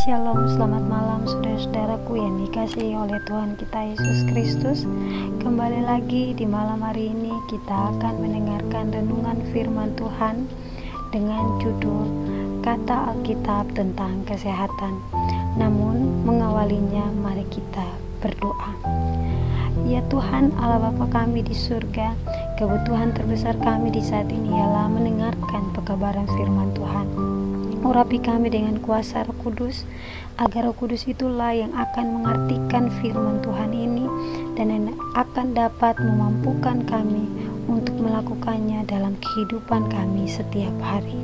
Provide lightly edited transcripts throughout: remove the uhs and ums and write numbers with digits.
Shalom, selamat malam saudara-saudaraku yang dikasihi oleh Tuhan kita Yesus Kristus. Kembali lagi di malam hari ini kita akan mendengarkan renungan firman Tuhan dengan judul Kata Alkitab tentang Kesehatan. Namun mengawalinya mari kita berdoa. Ya Tuhan Allah Bapa kami di surga, kebutuhan terbesar kami di saat ini ialah mendengarkan pekabaran firman Tuhan. Urapi kami dengan kuasa Roh Kudus, agar Roh Kudus itulah yang akan mengartikan firman Tuhan ini dan yang akan dapat memampukan kami untuk melakukannya dalam kehidupan kami setiap hari.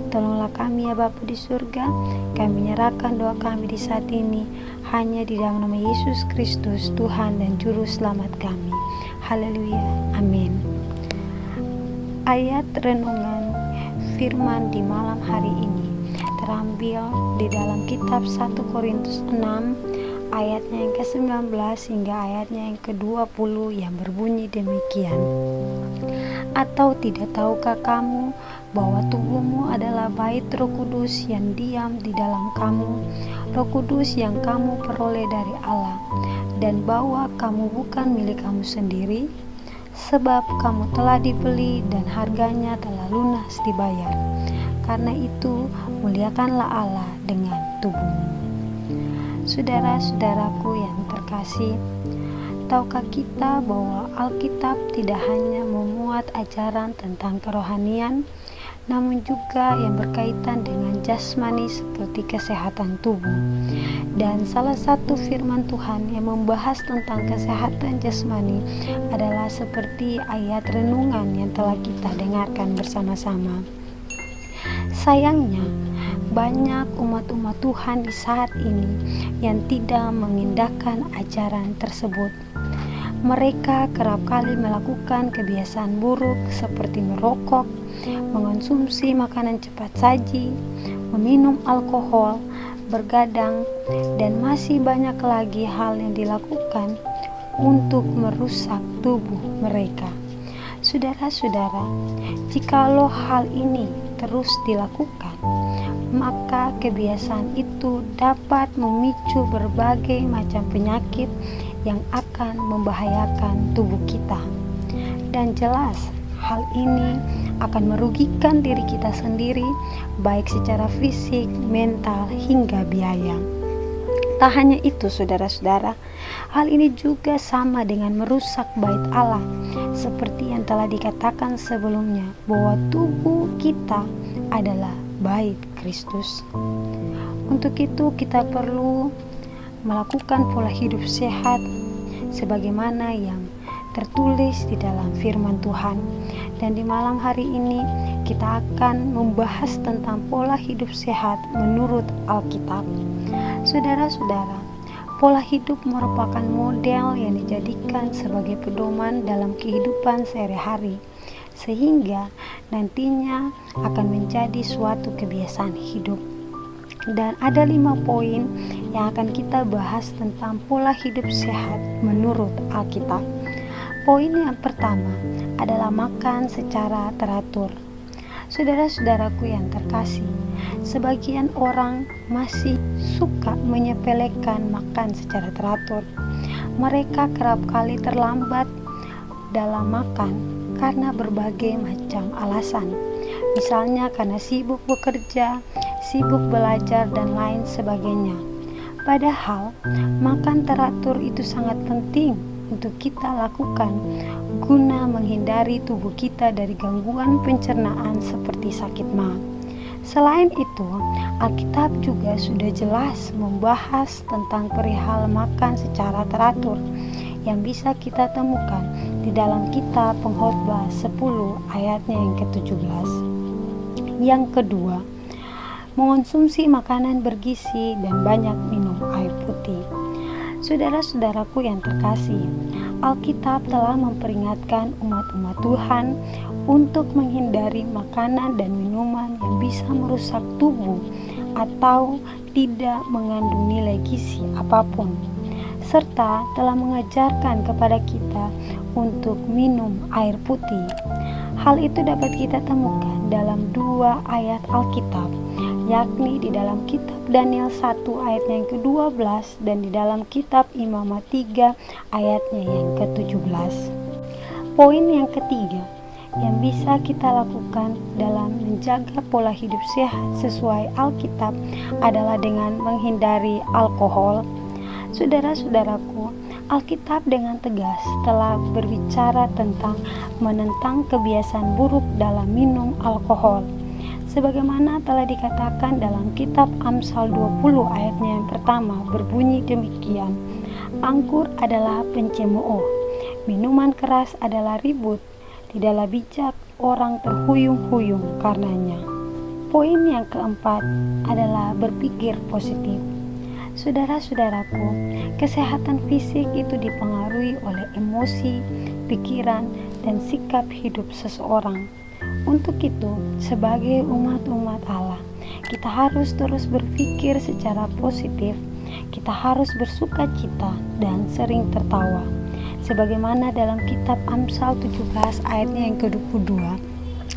Tolonglah kami ya Bapa di surga, kami menyerahkan doa kami di saat ini hanya di dalam nama Yesus Kristus, Tuhan dan Juru Selamat kami. Haleluya, amin. Ayat renungan firman di malam hari ini terambil di dalam kitab 1 Korintus 6 ayatnya yang ke-19 hingga ayatnya yang ke-20 yang berbunyi demikian. Atau tidak tahukah kamu bahwa tubuhmu adalah bait Roh Kudus yang diam di dalam kamu, Roh Kudus yang kamu peroleh dari Allah, dan bahwa kamu bukan milik kamu sendiri, sebab kamu telah dibeli dan harganya telah lunas dibayar. Karena itu muliakanlah Allah dengan tubuhmu. Saudara-saudaraku yang terkasih, tahukah kita bahwa Alkitab tidak hanya memuat ajaran tentang kerohanian, namun juga yang berkaitan dengan jasmani seperti kesehatan tubuh. Dan salah satu firman Tuhan yang membahas tentang kesehatan jasmani adalah seperti ayat renungan yang telah kita dengarkan bersama-sama. Sayangnya, banyak umat-umat Tuhan di saat ini yang tidak mengindahkan ajaran tersebut. Mereka kerap kali melakukan kebiasaan buruk seperti merokok, mengonsumsi makanan cepat saji, meminum alkohol, bergadang, dan masih banyak lagi hal yang dilakukan untuk merusak tubuh mereka. Saudara-saudara, jikalau hal ini terus dilakukan, maka kebiasaan itu dapat memicu berbagai macam penyakit yang akan membahayakan tubuh kita. Dan jelas, hal ini akan merugikan diri kita sendiri, baik secara fisik, mental, hingga biaya. Tak hanya itu saudara-saudara, hal ini juga sama dengan merusak bait Allah, seperti yang telah dikatakan sebelumnya bahwa tubuh kita adalah bait Kristus. Untuk itu kita perlu melakukan pola hidup sehat sebagaimana yang tertulis di dalam firman Tuhan. Dan di malam hari ini kita akan membahas tentang pola hidup sehat menurut Alkitab. Saudara-saudara, pola hidup merupakan model yang dijadikan sebagai pedoman dalam kehidupan sehari-hari, sehingga nantinya akan menjadi suatu kebiasaan hidup. Dan ada 5 poin yang akan kita bahas tentang pola hidup sehat menurut Alkitab. Poin yang pertama adalah makan secara teratur. Saudara-saudaraku yang terkasih, sebagian orang masih suka menyepelekan makan secara teratur. Mereka kerap kali terlambat dalam makan karena berbagai macam alasan. Misalnya karena sibuk bekerja, sibuk belajar, dan lain sebagainya. Padahal makan teratur itu sangat penting untuk kita lakukan guna menghindari tubuh kita dari gangguan pencernaan seperti sakit ma. Selain itu, Alkitab juga sudah jelas membahas tentang perihal makan secara teratur yang bisa kita temukan di dalam kitab Pengkhotbah 10 ayatnya yang ke-17. Yang kedua, mengonsumsi makanan bergizi dan banyak minum air putih. Saudara-saudaraku yang terkasih, Alkitab telah memperingatkan umat-umat Tuhan untuk menghindari makanan dan minuman yang bisa merusak tubuh atau tidak mengandung nilai gizi apapun, serta telah mengajarkan kepada kita untuk minum air putih. Hal itu dapat kita temukan dalam 2 ayat Alkitab yakni di dalam kitab Daniel 1 ayatnya yang ke-12 dan di dalam kitab Imamat 3 ayatnya yang ke-17. Poin yang ketiga yang bisa kita lakukan dalam menjaga pola hidup sehat sesuai Alkitab adalah dengan menghindari alkohol. Saudara-saudaraku, Alkitab dengan tegas telah berbicara tentang menentang kebiasaan buruk dalam minum alkohol. Sebagaimana telah dikatakan dalam kitab Amsal 20 ayatnya yang pertama berbunyi demikian, anggur adalah pencemooh, minuman keras adalah ribut, tidaklah bijak orang terhuyung-huyung karenanya. Poin yang keempat adalah berpikir positif. Saudara-saudaraku, kesehatan fisik itu dipengaruhi oleh emosi, pikiran, dan sikap hidup seseorang. Untuk itu, sebagai umat-umat Allah, kita harus terus berpikir secara positif. Kita harus bersuka cita dan sering tertawa. Sebagaimana dalam kitab Amsal 17 ayatnya yang ke-22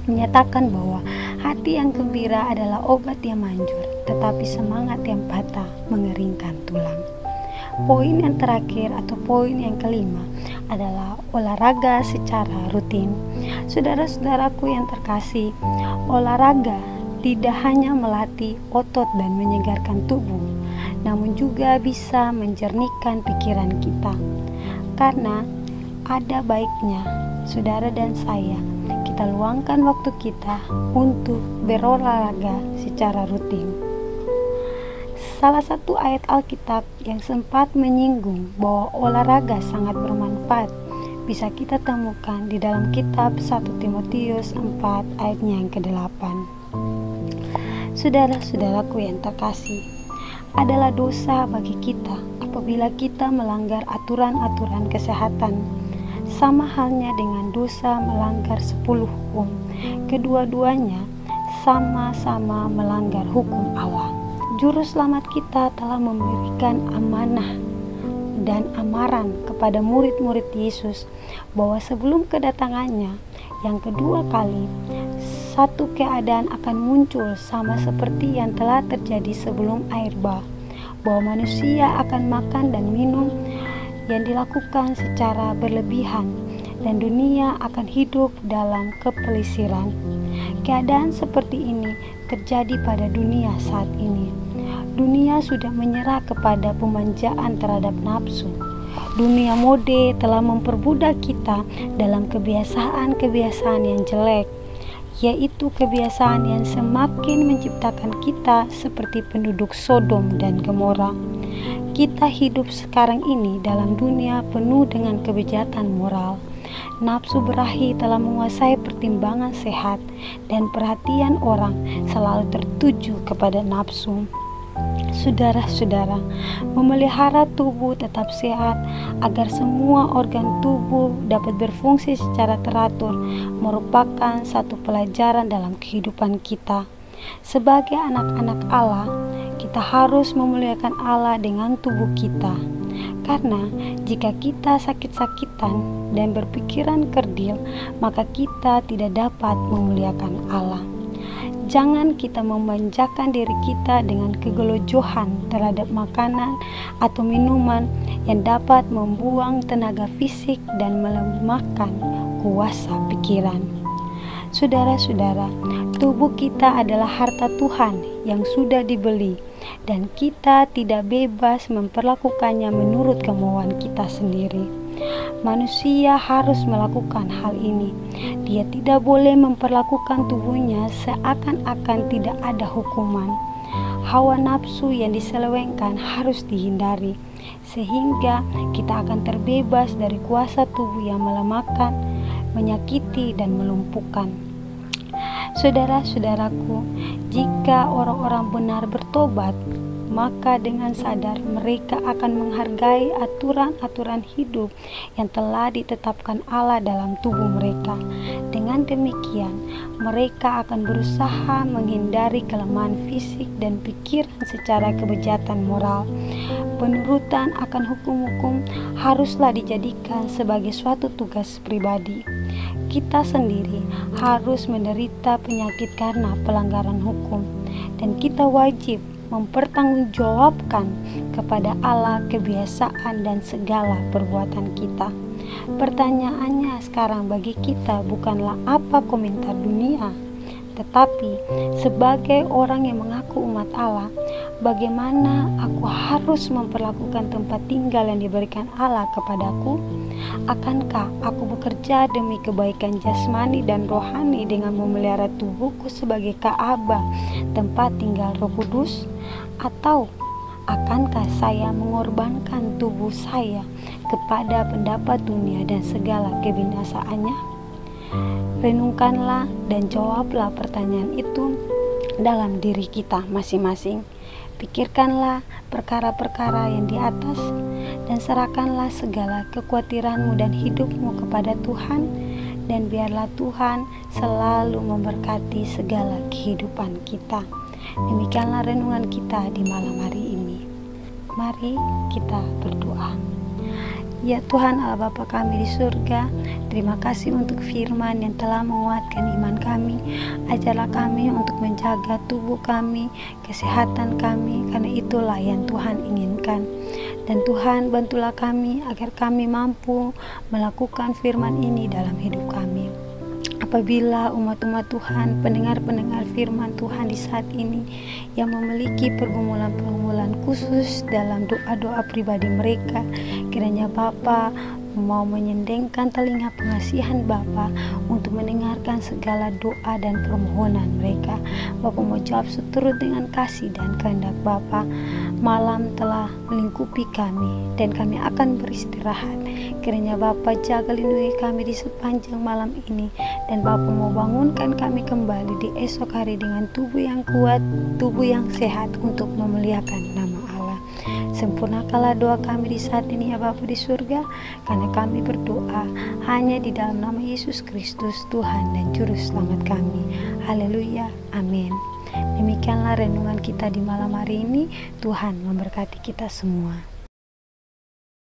menyatakan bahwa hati yang gembira adalah obat yang manjur, tetapi semangat yang patah mengeringkan tulang. Poin yang terakhir atau poin yang kelima adalah olahraga secara rutin. Saudara-saudaraku yang terkasih, olahraga tidak hanya melatih otot dan menyegarkan tubuh, namun juga bisa menjernihkan pikiran kita. Karena ada baiknya saudara dan saya kita luangkan waktu kita untuk berolahraga secara rutin. Salah satu ayat Alkitab yang sempat menyinggung bahwa olahraga sangat bermanfaat bisa kita temukan di dalam kitab 1 Timotius 4 ayatnya yang ke-8. Saudara-saudaraku yang terkasih, adalah dosa bagi kita apabila kita melanggar aturan-aturan kesehatan, sama halnya dengan dosa melanggar 10 hukum. Kedua-duanya sama-sama melanggar hukum Allah. Juru selamat kita telah memberikan amanah dan amaran kepada murid-murid Yesus bahwa sebelum kedatangannya yang kedua kali, satu keadaan akan muncul sama seperti yang telah terjadi sebelum air bah, bahwa manusia akan makan dan minum yang dilakukan secara berlebihan dan dunia akan hidup dalam kepelisiran. Keadaan seperti ini terjadi pada dunia saat ini. Dunia sudah menyerah kepada pemanjaan terhadap nafsu. Dunia mode telah memperbudak kita dalam kebiasaan-kebiasaan yang jelek, yaitu kebiasaan yang semakin menciptakan kita seperti penduduk Sodom dan Gomora. Kita hidup sekarang ini dalam dunia penuh dengan kebejatan moral. Nafsu berahi telah menguasai pertimbangan sehat dan perhatian orang selalu tertuju kepada nafsu. Saudara-saudara, memelihara tubuh tetap sehat agar semua organ tubuh dapat berfungsi secara teratur merupakan satu pelajaran dalam kehidupan kita. Sebagai anak-anak Allah, kita harus memuliakan Allah dengan tubuh kita. Karena jika kita sakit-sakitan dan berpikiran kerdil, maka kita tidak dapat memuliakan Allah. Jangan kita memanjakan diri kita dengan kegelojohan terhadap makanan atau minuman yang dapat membuang tenaga fisik dan melemahkan kuasa pikiran. Saudara-saudara, tubuh kita adalah harta Tuhan yang sudah dibeli, dan kita tidak bebas memperlakukannya menurut kemauan kita sendiri. Manusia harus melakukan hal ini. Dia tidak boleh memperlakukan tubuhnya seakan-akan tidak ada hukuman. Hawa nafsu yang diselewengkan harus dihindari, sehingga kita akan terbebas dari kuasa tubuh yang melemahkan, menyakiti, dan melumpuhkan. Saudara-saudaraku, jika orang-orang benar bertobat, maka dengan sadar mereka akan menghargai aturan-aturan hidup yang telah ditetapkan Allah dalam tubuh mereka. Dengan demikian, mereka akan berusaha menghindari kelemahan fisik dan pikiran secara kebejatan moral. Penurutan akan hukum-hukum haruslah dijadikan sebagai suatu tugas pribadi. Kita sendiri harus menderita penyakit karena pelanggaran hukum. dan kita wajib mempertanggungjawabkan kepada Allah kebiasaan dan segala perbuatan kita. Pertanyaannya sekarang bagi kita bukanlah apa komentar dunia, tetapi sebagai orang yang mengaku umat Allah, bagaimana aku harus memperlakukan tempat tinggal yang diberikan Allah kepadaku? Akankah aku bekerja demi kebaikan jasmani dan rohani dengan memelihara tubuhku sebagai Ka'bah, tempat tinggal Roh Kudus? Atau akankah saya mengorbankan tubuh saya kepada pendapat dunia dan segala kebinasaannya? Renungkanlah dan jawablah pertanyaan itu dalam diri kita masing-masing. Pikirkanlah perkara-perkara yang di atas dan serahkanlah segala kekhawatiranmu dan hidupmu kepada Tuhan, dan biarlah Tuhan selalu memberkati segala kehidupan kita. Demikianlah renungan kita di malam hari ini. Mari kita berdoa. Ya Tuhan Allah Bapa kami di surga, terima kasih untuk firman yang telah menguatkan iman kami. Ajarlah kami untuk menjaga tubuh kami, kesehatan kami, karena itulah yang Tuhan inginkan. Dan Tuhan bantulah kami agar kami mampu melakukan firman ini dalam hidup kami. Apabila umat-umat Tuhan, pendengar-pendengar firman Tuhan di saat ini yang memiliki pergumulan-pergumulan khusus dalam doa-doa pribadi mereka, kiranya Bapa mau menyendengkan telinga pengasihan Bapa untuk mendengarkan segala doa dan permohonan mereka. Bapa mau jawab seturut dengan kasih dan kehendak Bapa. Malam telah melingkupi kami dan kami akan beristirahat. Kiranya Bapa jaga lindungi kami di sepanjang malam ini, dan Bapa mau bangunkan kami kembali di esok hari dengan tubuh yang kuat, tubuh yang sehat untuk memuliakan nama Allah. Sempurnakanlah doa kami di saat ini ya Bapa di surga, karena kami berdoa hanya di dalam nama Yesus Kristus, Tuhan dan Juru Selamat kami. Haleluya, amin. Demikianlah renungan kita di malam hari ini. Tuhan memberkati kita semua.